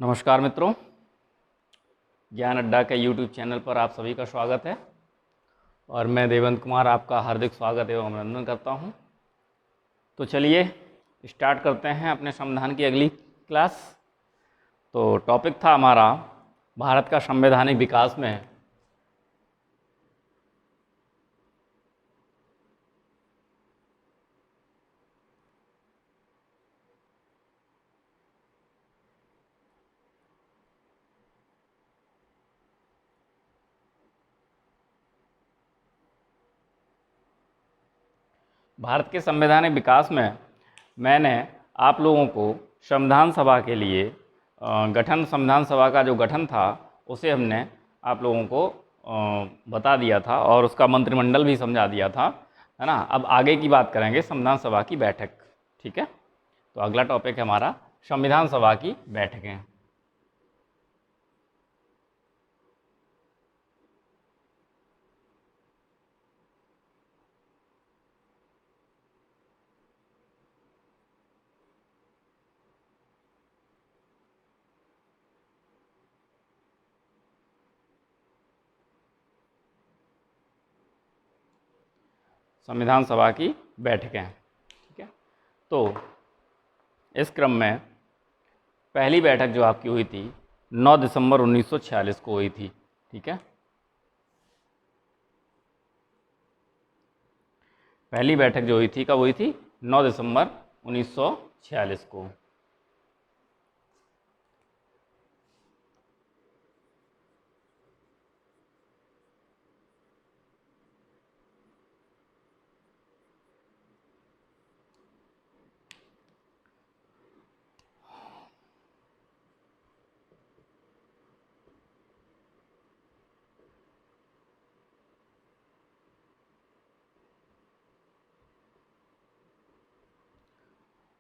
नमस्कार मित्रों, ज्ञान अड्डा के यूट्यूब चैनल पर आप सभी का स्वागत है और मैं देवेंद्र कुमार आपका हार्दिक स्वागत एवं अभिनंदन करता हूं। तो चलिए स्टार्ट करते हैं अपने संविधान की अगली क्लास। तो टॉपिक था हमारा भारत का संवैधानिक विकास में भारत के संवैधानिक विकास में मैंने आप लोगों को संविधान सभा के लिए संविधान सभा का जो गठन था उसे हमने आप लोगों को बता दिया था और उसका मंत्रिमंडल भी समझा दिया था, है ना। अब आगे की बात करेंगे संविधान सभा की बैठक, ठीक है। तो अगला टॉपिक है हमारा संविधान सभा की बैठकें। संविधान सभा की बैठकें, ठीक है। तो इस क्रम में पहली बैठक जो आपकी हुई थी 9 दिसंबर 1946 को हुई थी, ठीक है। पहली बैठक जो हुई थी कब हुई थी? 9 दिसंबर 1946 को।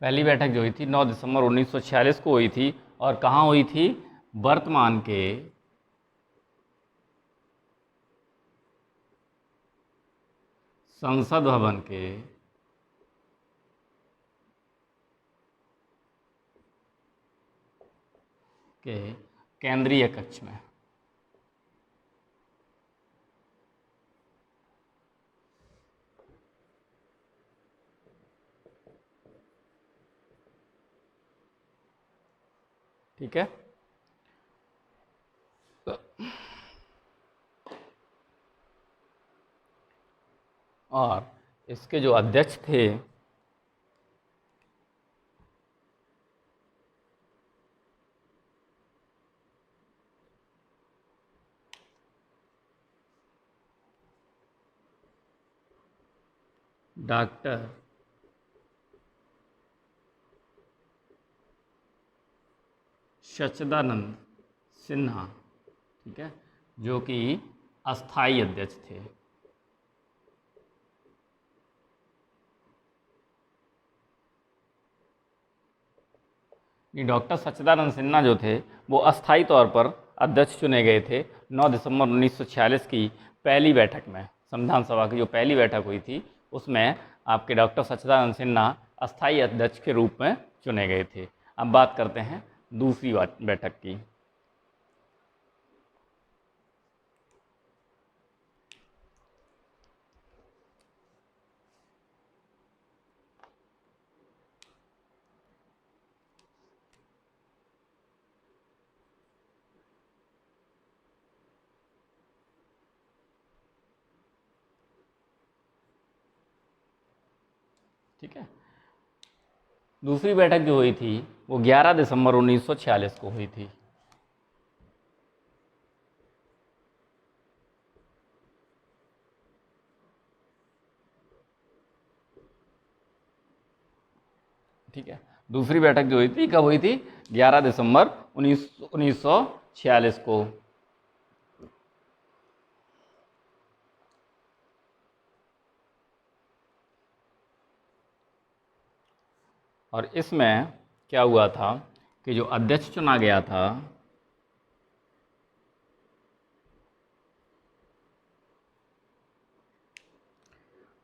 पहली बैठक जो हुई थी 9 दिसंबर 1946 को हुई थी और कहाँ हुई थी? वर्तमान के संसद भवन के केंद्रीय कक्ष में। ठीक है। और इसके जो अध्यक्ष थे डॉक्टर सच्चिदानंद सिन्हा, ठीक है, जो कि अस्थाई अध्यक्ष थे। डॉक्टर सच्चिदानंद सिन्हा जो थे वो अस्थायी तौर पर अध्यक्ष चुने गए थे 9 दिसंबर 1946 की पहली बैठक में। संविधान सभा की जो पहली बैठक हुई थी उसमें आपके डॉक्टर सच्चिदानंद सिन्हा अस्थायी अध्यक्ष के रूप में चुने गए थे। अब बात करते हैं दूसरी बैठक की। ठीक है। दूसरी बैठक जो हुई थी वो 11 दिसंबर 1946 को हुई थी। ठीक है। दूसरी बैठक जो हुई थी कब हुई थी? 11 दिसंबर 1946 को। और इसमें क्या हुआ था कि जो अध्यक्ष चुना गया था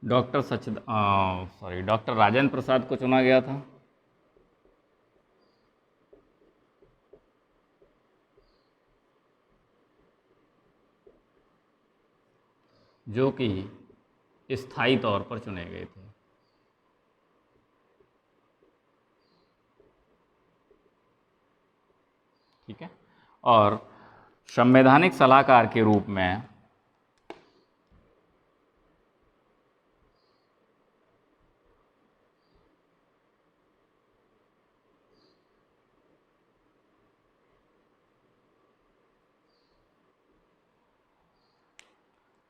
डॉक्टर राजेंद्र प्रसाद को चुना गया था। जो कि स्थायी तौर पर चुने गए थे। ठीक है। और संवैधानिक सलाहकार के रूप में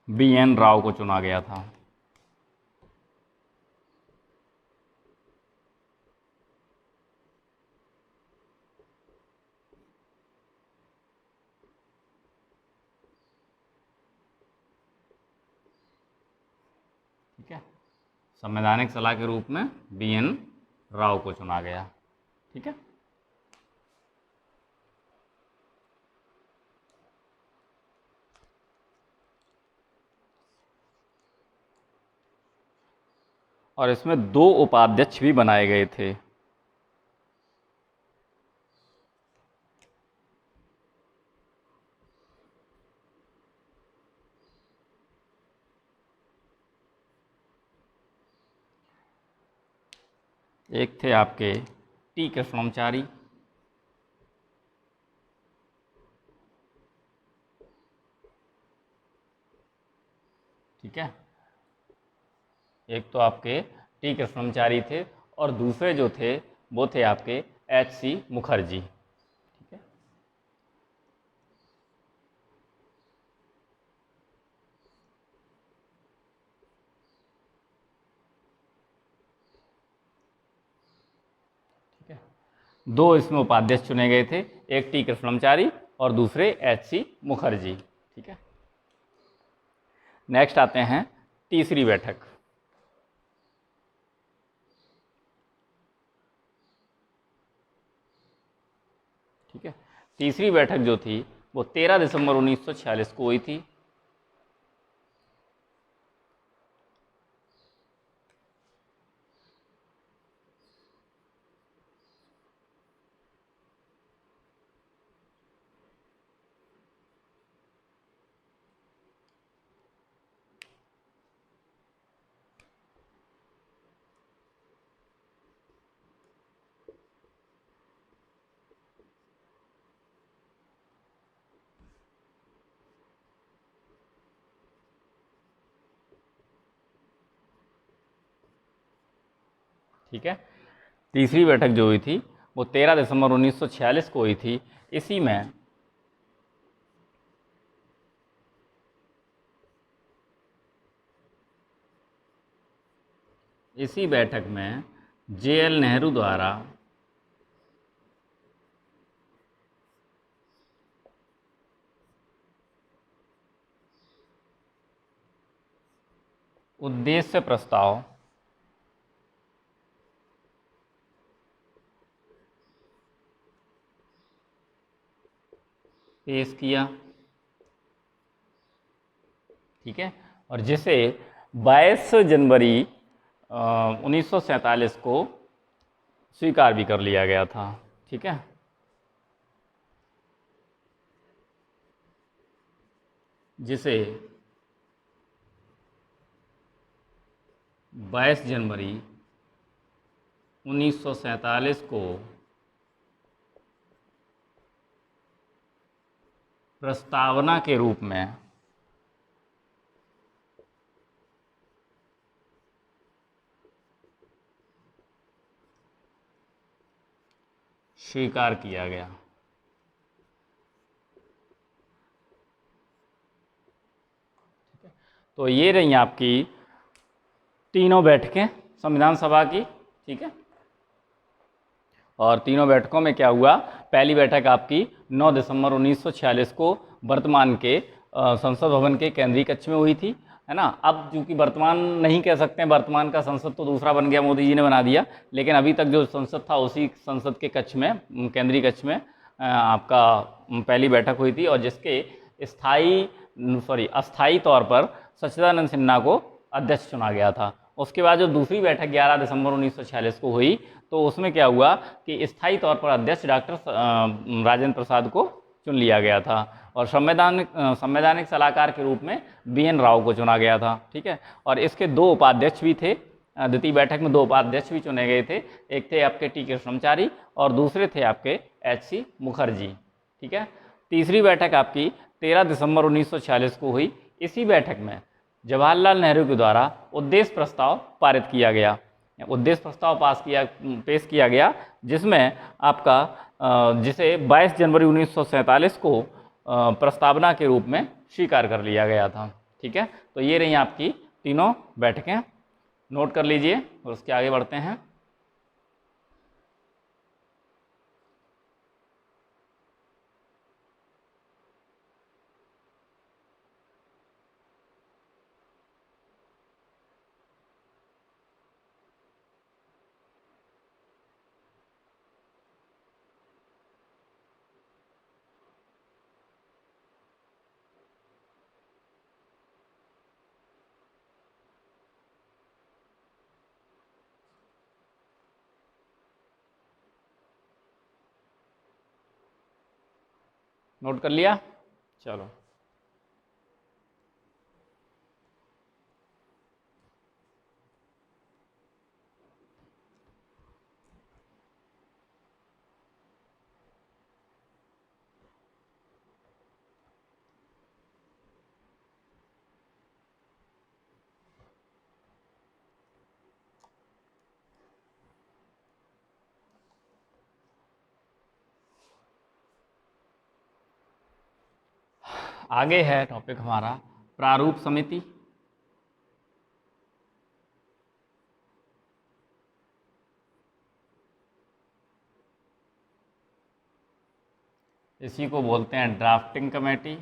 BN राव को चुना गया था। ठीक है, संवैधानिक सलाह के रूप में BN राव को चुना गया। ठीक है। और इसमें 2 उपाध्यक्ष भी बनाए गए थे। एक थे आपके टी कृष्णमाचारी, ठीक है, एक तो आपके टी कृष्णमाचारी थे और दूसरे जो थे वो थे आपके HC मुखर्जी। ठीक है। ठीक है, 2 इसमें उपाध्यक्ष चुने गए थे, एक टी कृष्णमाचारी और दूसरे HC मुखर्जी। ठीक है। नेक्स्ट आते हैं तीसरी बैठक। ठीक है, तीसरी बैठक जो थी वो 13 दिसंबर 1946 को हुई थी। ठीक है, तीसरी बैठक जो हुई थी वो 13 दिसंबर 1946 को हुई थी। इसी बैठक में JL नेहरू द्वारा उद्देश्य प्रस्ताव पेश किया। ठीक है, और जिसे 22 जनवरी 1947 को स्वीकार भी कर लिया गया था। ठीक है, जिसे 22 जनवरी 1947 को प्रस्तावना के रूप में स्वीकार किया गया। ठीक है, तो ये रही आपकी तीनों बैठकें संविधान सभा की। ठीक है, और तीनों बैठकों में क्या हुआ, पहली बैठक आपकी 9 दिसंबर 1946 को वर्तमान के संसद भवन के केंद्रीय कक्ष में हुई थी, है ना। अब चूंकि वर्तमान नहीं कह सकते हैं, वर्तमान का संसद तो दूसरा बन गया, मोदी जी ने बना दिया, लेकिन अभी तक जो संसद था उसी संसद के कक्ष में, केंद्रीय कक्ष में आपका पहली बैठक हुई थी, और जिसके अस्थायी तौर पर सच्चिदानंद सिन्हा को अध्यक्ष चुना गया था। उसके बाद जो दूसरी बैठक 11 दिसंबर 1946 को हुई, तो उसमें क्या हुआ कि स्थायी तौर पर अध्यक्ष डॉक्टर राजेंद्र प्रसाद को चुन लिया गया था। और संवैधानिक सलाहकार के रूप में BN राव को चुना गया था। ठीक है, और इसके 2 उपाध्यक्ष भी थे। द्वितीय बैठक में 2 उपाध्यक्ष भी चुने गए थे, एक थे आपके टी कृष्णमचारी और दूसरे थे आपके HC मुखर्जी। ठीक है, तीसरी बैठक आपकी 13 दिसंबर 1946 को हुई। इसी बैठक में जवाहरलाल नेहरू के द्वारा उद्देश्य प्रस्ताव पारित किया गया, उद्देश्य प्रस्ताव पेश किया गया, जिसमें आपका जिसे 22 जनवरी 1947 को प्रस्तावना के रूप में स्वीकार कर लिया गया था। ठीक है, तो ये रही आपकी तीनों बैठकें, नोट कर लीजिए और उसके आगे बढ़ते हैं। नोट कर लिया, चलो। आगे है टॉपिक हमारा प्रारूप समिति। इसी को बोलते हैं ड्राफ्टिंग कमेटी।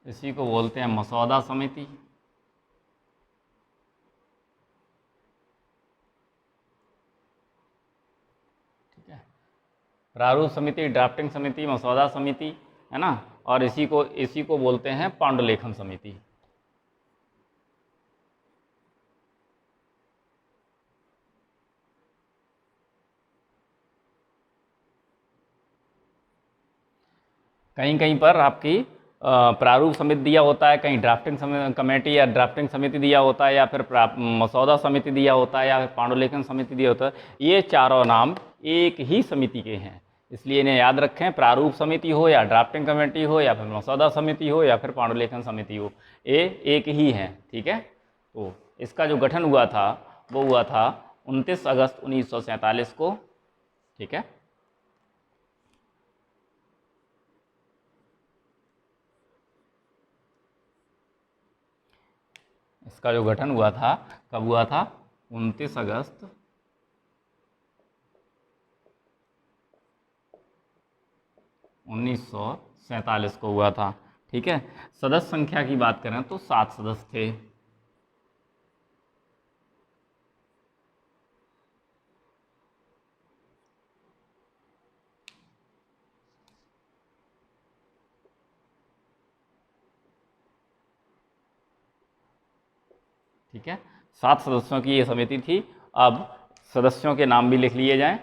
इसी को बोलते हैं मसौदा समिति। ठीक है, प्रारूप समिति, ड्राफ्टिंग समिति, मसौदा समिति, है ना, और इसी को बोलते हैं पांडुलेखन समिति। कहीं कहीं पर आपकी प्रारूप समिति दिया होता है, कहीं ड्राफ्टिंग कमेटी या ड्राफ्टिंग समिति दिया होता है, या फिर मसौदा समिति दिया होता है, या पांडुलेखन समिति दिया होता है। ये चारों नाम एक ही समिति के हैं, इसलिए इन्हें याद रखें। प्रारूप समिति हो या ड्राफ्टिंग कमेटी हो या फिर मसौदा समिति हो या फिर पांडुलेखन समिति हो, ये एक ही हैं। ठीक है, तो इसका जो गठन हुआ था वो हुआ था 29 अगस्त 1947 को। ठीक है, इसका जो गठन हुआ था कब हुआ था? 29 अगस्त 1947 को हुआ था। ठीक है, सदस्य संख्या की बात करें तो 7 सदस्य थे। ठीक है, 7 सदस्यों की ये समिति थी। अब सदस्यों के नाम भी लिख लिए जाएं।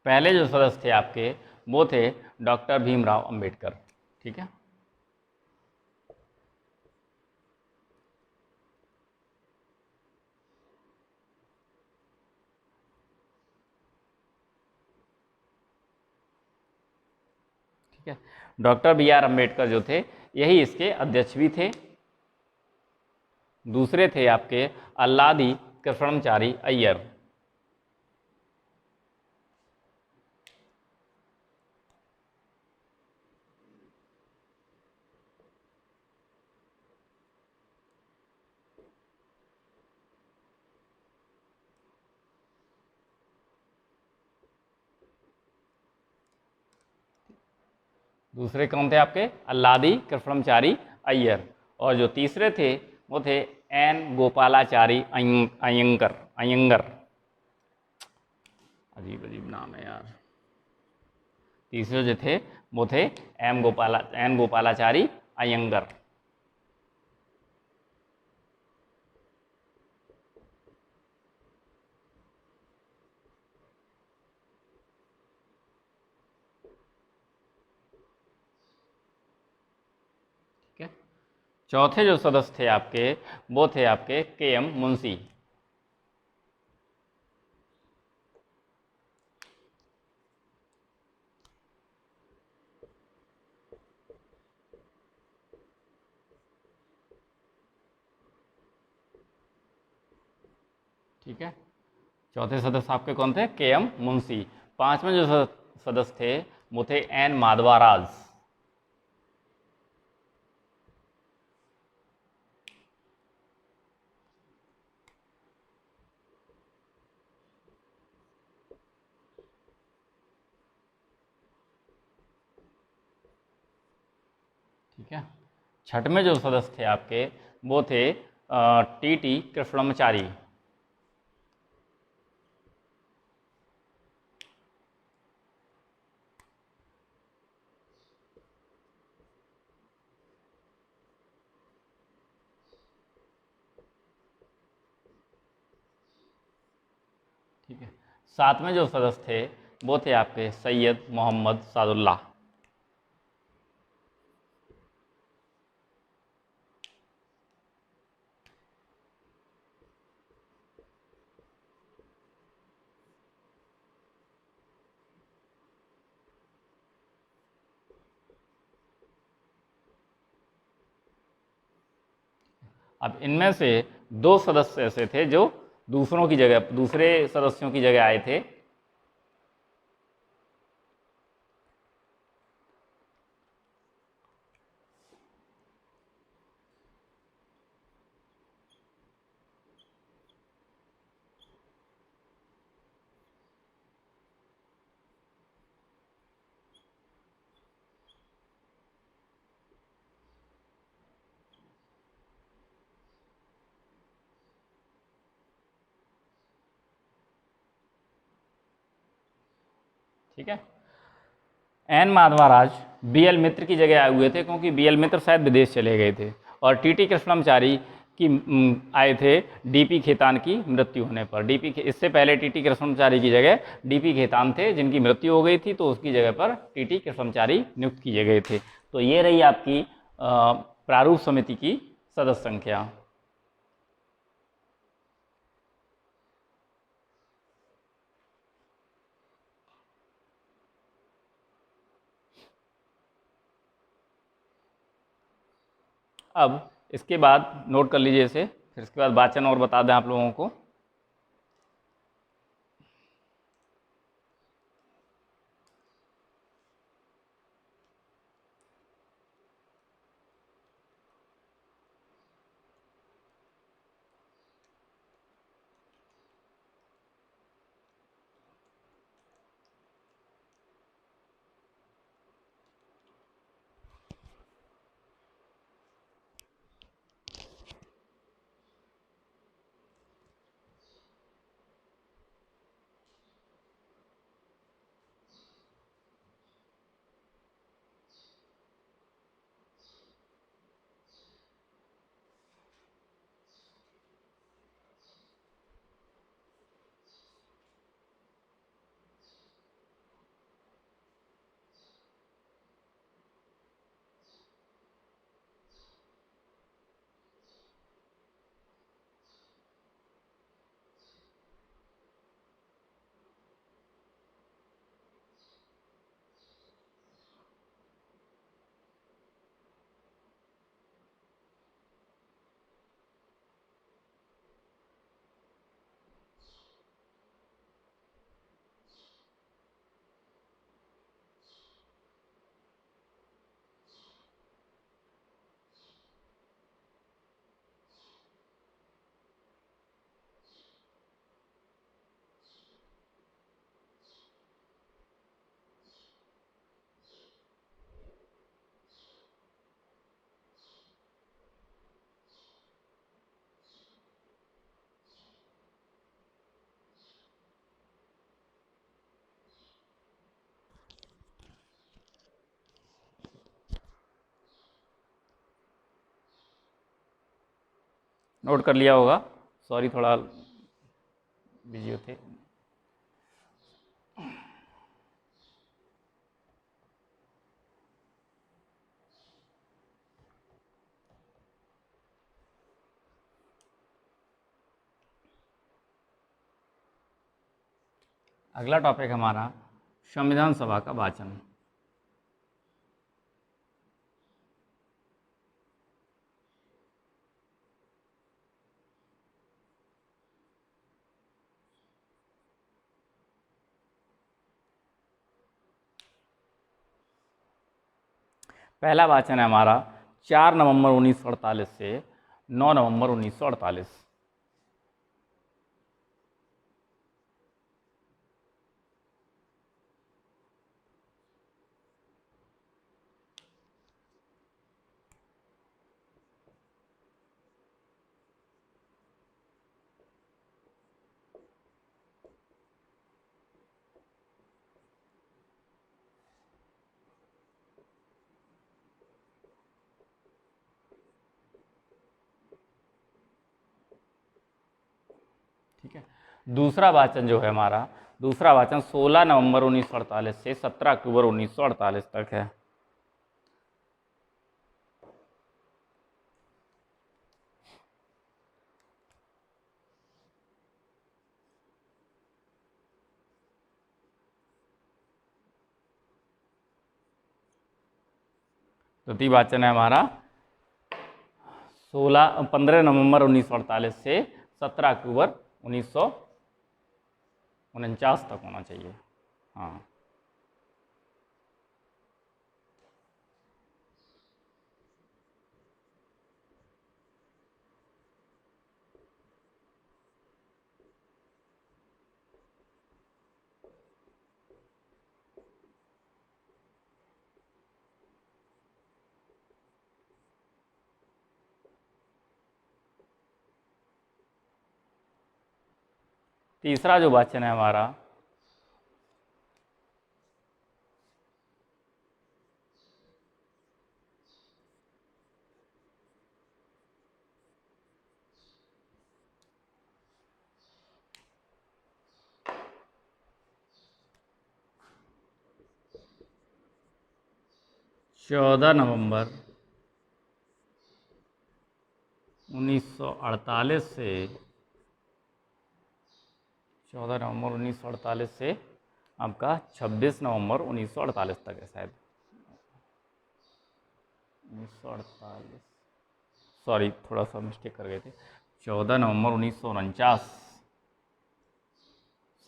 पहले जो सदस्य थे आपके वो थे डॉक्टर भीमराव अंबेडकर। ठीक है, ठीक है, डॉक्टर BR अम्बेडकर जो थे यही इसके अध्यक्ष भी थे। दूसरे थे आपके अल्लादी कृष्णमचारी अय्यर। दूसरे कौन थे आपके? अल्लादी कृष्णमचारी अय्यर। और जो तीसरे थे वो थे N गोपालाचारी अयंगर। अजीब अजीब नाम है यार। तीसरे जो थे वो थे एन गोपालाचारी अयंगर। ठीक है। चौथे जो सदस्य थे आपके वो थे आपके के एम मुंशी। ठीक है। चौथे सदस्य आपके कौन थे? के एम मुंशी। पांचवें जो सदस्य थे वो थे एन माधवाराज। ठीक है। छठवें जो सदस्य थे आपके वो थे टी टी कृष्णमचारी। ठीक है। सातवें जो सदस्य थे वो थे आपके सैयद मोहम्मद सादुल्लाह। अब इनमें से दो सदस्य ऐसे थे जो दूसरों की जगह, दूसरे सदस्यों की जगह आए थे। ठीक है। एन माधवराज बी एल मित्र की जगह आए हुए थे, क्योंकि बी एल मित्र शायद विदेश चले गए थे। और टी टी कृष्णमचारी की आए थे डीपी खेतान की मृत्यु होने पर। इससे पहले टी टी कृष्णमचारी की जगह डीपी खेतान थे, जिनकी मृत्यु हो गई थी, तो उसकी जगह पर टी टी कृष्णमचारी नियुक्त किए गए थे। तो ये रही आपकी प्रारूप समिति की सदस्य संख्या। अब इसके बाद नोट कर लीजिए इसे, फिर इसके बाद वाचन और बता दें आप लोगों को। नोट कर लिया होगा। सॉरी, थोड़ा बिजी थे। अगला टॉपिक हमारा संविधान सभा का वाचन। पहला वाचन है हमारा 4 नवंबर 1948 से 9 नवंबर 1948। ठीक है। दूसरा वाचन जो है हमारा, दूसरा वाचन 16 नवंबर 1948 से 17 अक्टूबर 1948 तक है। द्वितीय वाचन है हमारा 15 नवंबर 1948 से 17 अक्टूबर 1949 तक होना चाहिए। हाँ, तीसरा जो वाचन है हमारा 14 नवंबर 1948 से 14 नवंबर 1948 से आपका 26 नवंबर 1948 तक है शायद। 1948, सॉरी थोड़ा सा मिस्टेक कर गए थे। 14 नवंबर 1949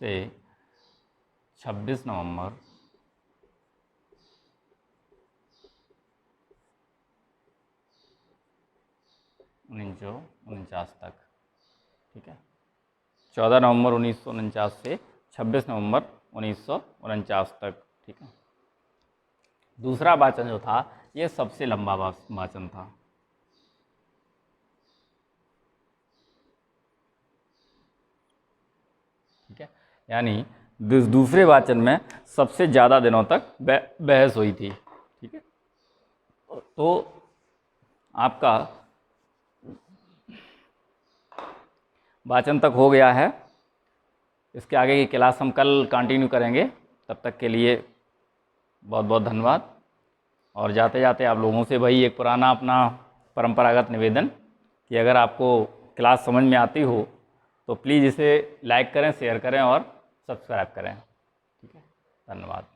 से 26 नवंबर 1949 तक। ठीक है, 14 नवंबर 1949 से 26 नवंबर 1949 तक। ठीक है। दूसरा वाचन जो था ये सबसे लंबा वाचन था। ठीक है, यानी दूसरे वाचन में सबसे ज़्यादा दिनों तक बहस हुई थी। ठीक है, तो आपका वाचन तक हो गया है। इसके आगे की क्लास हम कल कंटिन्यू करेंगे। तब तक के लिए बहुत बहुत धन्यवाद। और जाते जाते आप लोगों से वही एक पुराना अपना परंपरागत निवेदन कि अगर आपको क्लास समझ में आती हो तो प्लीज़ इसे लाइक करें, शेयर करें और सब्सक्राइब करें। ठीक है, धन्यवाद।